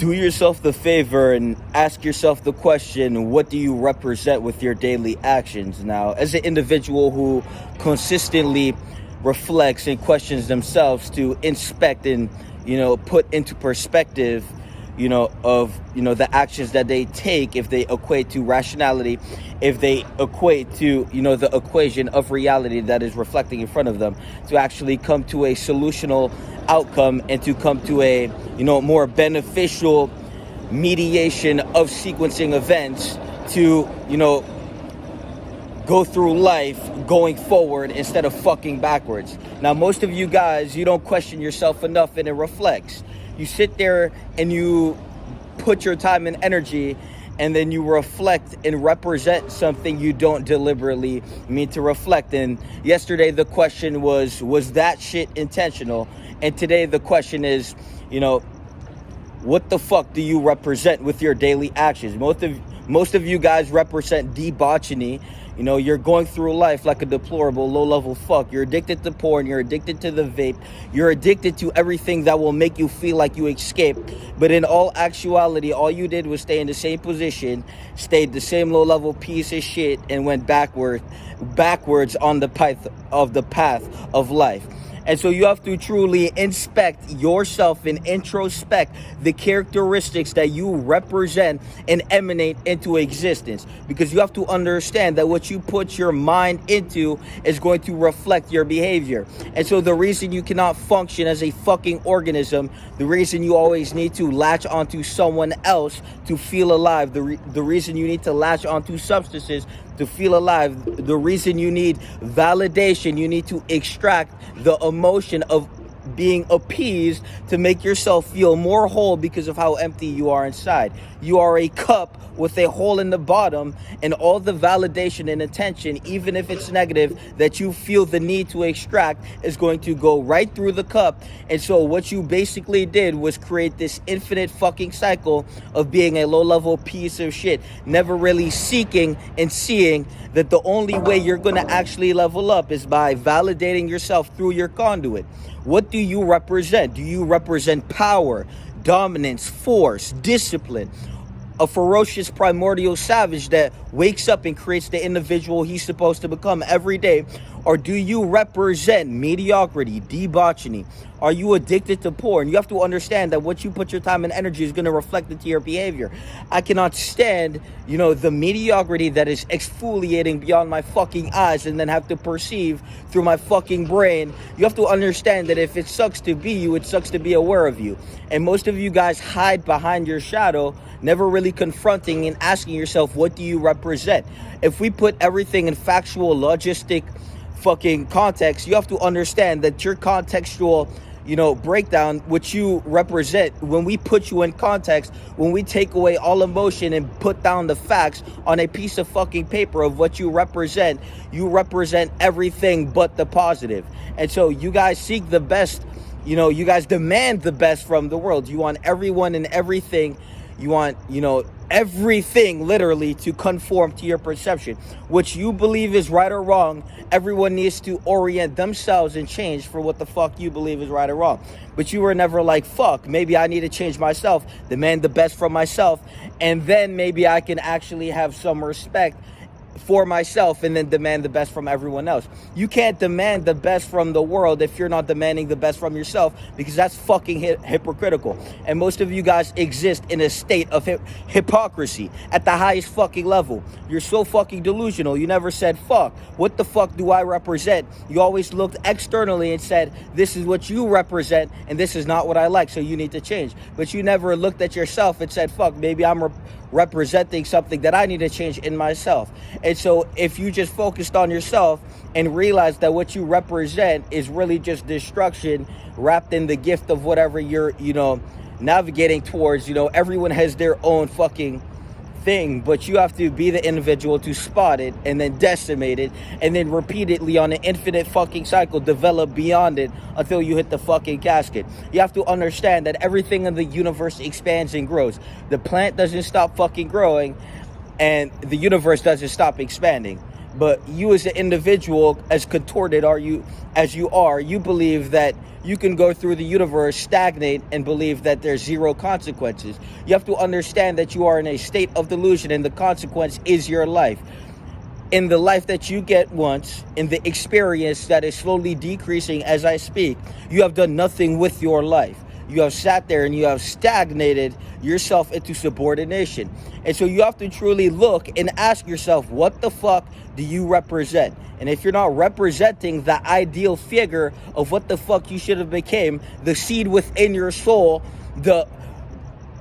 do yourself the favor and ask yourself the question, what do you represent with your daily actions? Now, as an individual who consistently reflects and questions themselves to inspect and, put into perspective, the actions that they take, if they equate to rationality, if they equate to, the equation of reality that is reflecting in front of them, to actually come to a solutional outcome and to come to a, more beneficial mediation of sequencing events to, go through life going forward instead of fucking backwards. Now, most of you guys, you don't question yourself enough, and it reflects. You sit there and you put your time and energy, and then you reflect and represent something you don't deliberately mean to reflect. And yesterday the question was that shit intentional? And today the question is, what the fuck do you represent with your daily actions? Most of you guys represent debauchery. You're going through life like a deplorable, low-level fuck. You're addicted to porn. You're addicted to the vape. You're addicted to everything that will make you feel like you escaped. But in all actuality, all you did was stay in the same position, stayed the same low-level piece of shit, and went backwards on the path of life. And so you have to truly inspect yourself and introspect the characteristics that you represent and emanate into existence. Because you have to understand that what you put your mind into is going to reflect your behavior. And so the reason you cannot function as a fucking organism, the reason you always need to latch onto someone else to feel alive, the reason you need to latch onto substances to feel alive, the reason you need validation, you need to extract the emotion of being appeased to make yourself feel more whole because of how empty you are inside. You are a cup with a hole in the bottom, and all the validation and attention, even if it's negative, that you feel the need to extract is going to go right through the cup. And so what you basically did was create this infinite fucking cycle of being a low-level piece of shit, never really seeking and seeing that the only way you're going to actually level up is by validating yourself through your conduit. What do you represent? Do you represent power, dominance, force, discipline? A ferocious primordial savage that wakes up and creates the individual he's supposed to become every day? Or do you represent mediocrity, debauchery? Are you addicted to porn? You have to understand that what you put your time and energy is going to reflect into your behavior. I cannot stand, the mediocrity that is exfoliating beyond my fucking eyes and then have to perceive through my fucking brain. You have to understand that if it sucks to be you, it sucks to be aware of you. And most of you guys hide behind your shadow, never really confronting and asking yourself, what do you represent? If we put everything in factual, logistic fucking context, you have to understand that your contextual breakdown, which you represent, when we put you in context, when we take away all emotion and put down the facts on a piece of fucking paper of what you represent everything but the positive. And so you guys seek the best, you guys demand the best from the world. You want everyone and everything. You want, everything literally to conform to your perception. What you believe is right or wrong, everyone needs to orient themselves and change for what the fuck you believe is right or wrong. But you were never like, fuck, maybe I need to change myself, demand the best from myself, and then maybe I can actually have some respect for myself and then demand the best from everyone else. You can't demand the best from the world if you're not demanding the best from yourself, because that's fucking hypocritical. And most of you guys exist in a state of hypocrisy at the highest fucking level. You're so fucking delusional. You never said, fuck, what the fuck do I represent? You always looked externally and said, this is what you represent and this is not what I like, so you need to change. But you never looked at yourself and said, fuck, maybe I'm representing something that I need to change in myself. And so if you just focused on yourself and realized that what you represent is really just destruction wrapped in the gift of whatever you're, navigating towards, everyone has their own fucking thing, but you have to be the individual to spot it and then decimate it and then repeatedly on an infinite fucking cycle develop beyond it until you hit the fucking casket. You have to understand that everything in the universe expands and grows. The plant doesn't stop fucking growing and the universe doesn't stop expanding. But you as an individual, as contorted as you are, you believe that you can go through the universe, stagnate, and believe that there's zero consequences. You have to understand that you are in a state of delusion, and the consequence is your life. In the life that you get once, in the experience that is slowly decreasing as I speak, you have done nothing with your life. You have sat there and you have stagnated yourself into subordination. And so you have to truly look and ask yourself, what the fuck do you represent? And if you're not representing the ideal figure of what the fuck you should have became, the seed within your soul, the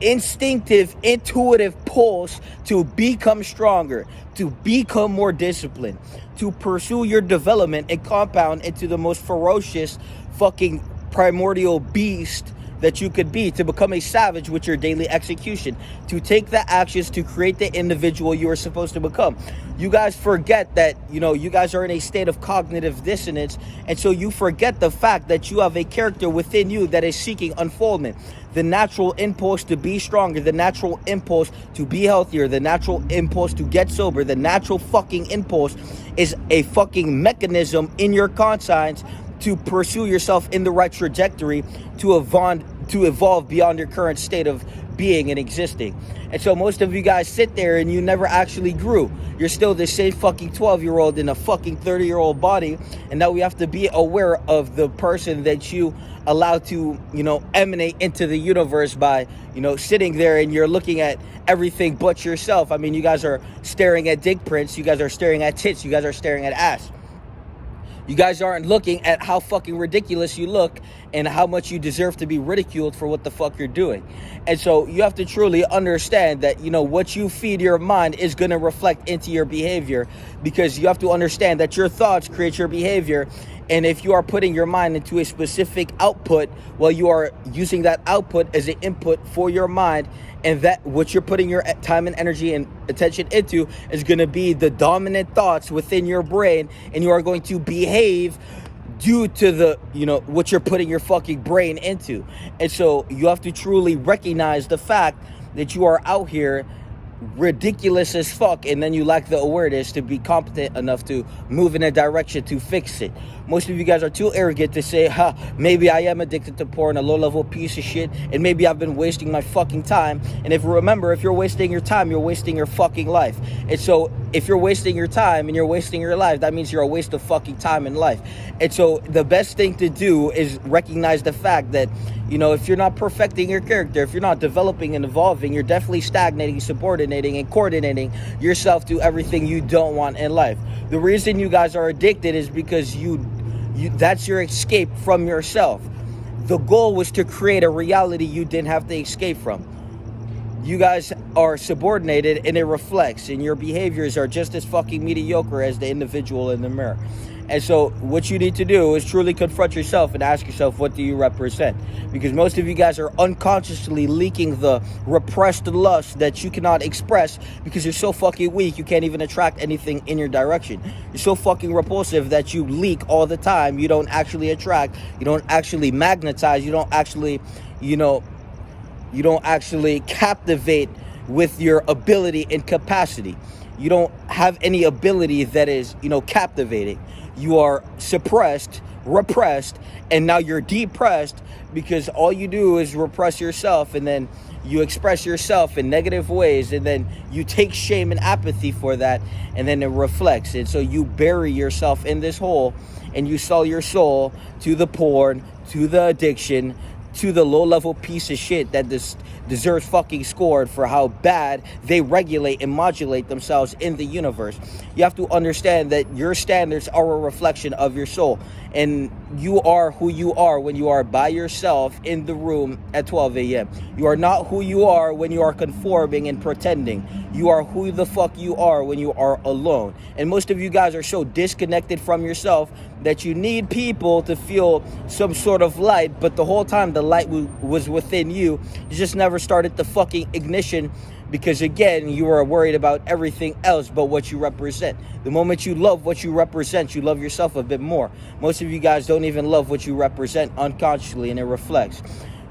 instinctive, intuitive pulse to become stronger, to become more disciplined, to pursue your development and compound into the most ferocious fucking primordial beast that you could be, to become a savage with your daily execution, to take the actions to create the individual you are supposed to become. You guys forget that, you guys are in a state of cognitive dissonance, and so you forget the fact that you have a character within you that is seeking unfoldment. The natural impulse to be stronger, the natural impulse to be healthier, the natural impulse to get sober, the natural fucking impulse is a fucking mechanism in your conscience to pursue yourself in the right trajectory, to evolve beyond your current state of being and existing. And so most of you guys sit there and you never actually grew. You're still the same fucking 12-year-old in a fucking 30-year-old body. And now we have to be aware of the person that you allow to, emanate into the universe by, sitting there and you're looking at everything but yourself. I mean, you guys are staring at dick prints. You guys are staring at tits. You guys are staring at ass. You guys aren't looking at how fucking ridiculous you look and how much you deserve to be ridiculed for what the fuck you're doing. And so you have to truly understand that, what you feed your mind is going to reflect into your behavior, because you have to understand that your thoughts create your behavior. And if you are putting your mind into a specific output, well, you are using that output as an input for your mind, and that what you're putting your time and energy and attention into is going to be the dominant thoughts within your brain, and you are going to behave due to the, what you're putting your fucking brain into. And so you have to truly recognize the fact that you are out here ridiculous as fuck, and then you lack the awareness to be competent enough to move in a direction to fix it. Most of you guys are too arrogant to say, maybe I am addicted to porn, a low-level piece of shit, and maybe I've been wasting my fucking time. And if you're wasting your time, you're wasting your fucking life. And so if you're wasting your time and you're wasting your life, that means you're a waste of fucking time in life. And so the best thing to do is recognize the fact that, if you're not perfecting your character, if you're not developing and evolving, you're definitely stagnating, subordinating, and coordinating yourself to everything you don't want in life. The reason you guys are addicted is because that's your escape from yourself. The goal was to create a reality you didn't have to escape from. You guys are subordinated, and it reflects, and your behaviors are just as fucking mediocre as the individual in the mirror. And so what you need to do is truly confront yourself and ask yourself, what do you represent? Because most of you guys are unconsciously leaking the repressed lust that you cannot express because you're so fucking weak you can't even attract anything in your direction. You're so fucking repulsive that you leak all the time. You don't actually attract. You don't actually magnetize. You don't actually, you don't actually captivate with your ability and capacity. You don't have any ability that is, captivating. You are suppressed, repressed, and now you're depressed because all you do is repress yourself, and then you express yourself in negative ways, and then you take shame and apathy for that, and then it reflects. And so you bury yourself in this hole, and you sell your soul to the porn, to the addiction, to the low-level piece of shit that deserves fucking scored for how bad they regulate and modulate themselves in the universe. You have to understand that your standards are a reflection of your soul, and you are who you are when you are by yourself in the room at 12 a.m. You are not who you are when you are conforming and pretending. You are who the fuck you are when you are alone. And most of you guys are so disconnected from yourself that you need people to feel some sort of light, but the whole time the light was within you. You just never started the fucking ignition because, again, you are worried about everything else but what you represent. The moment you love what you represent, you love yourself a bit more. Most of you guys don't even love what you represent unconsciously, and it reflects.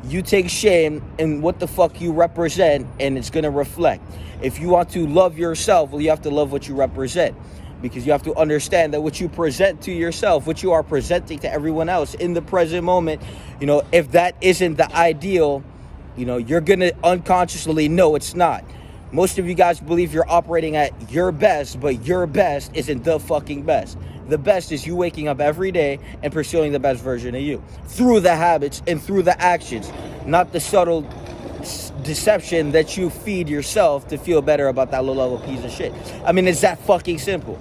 You take shame in what the fuck you represent, and it's going to reflect. If you want to love yourself, well, you have to love what you represent. Because you have to understand that what you present to yourself, what you are presenting to everyone else in the present moment, if that isn't the ideal, you're going to unconsciously know it's not. Most of you guys believe you're operating at your best, but your best isn't the fucking best. The best is you waking up every day and pursuing the best version of you through the habits and through the actions, not the subtle deception that you feed yourself to feel better about that low level piece of shit. I mean, it's that fucking simple.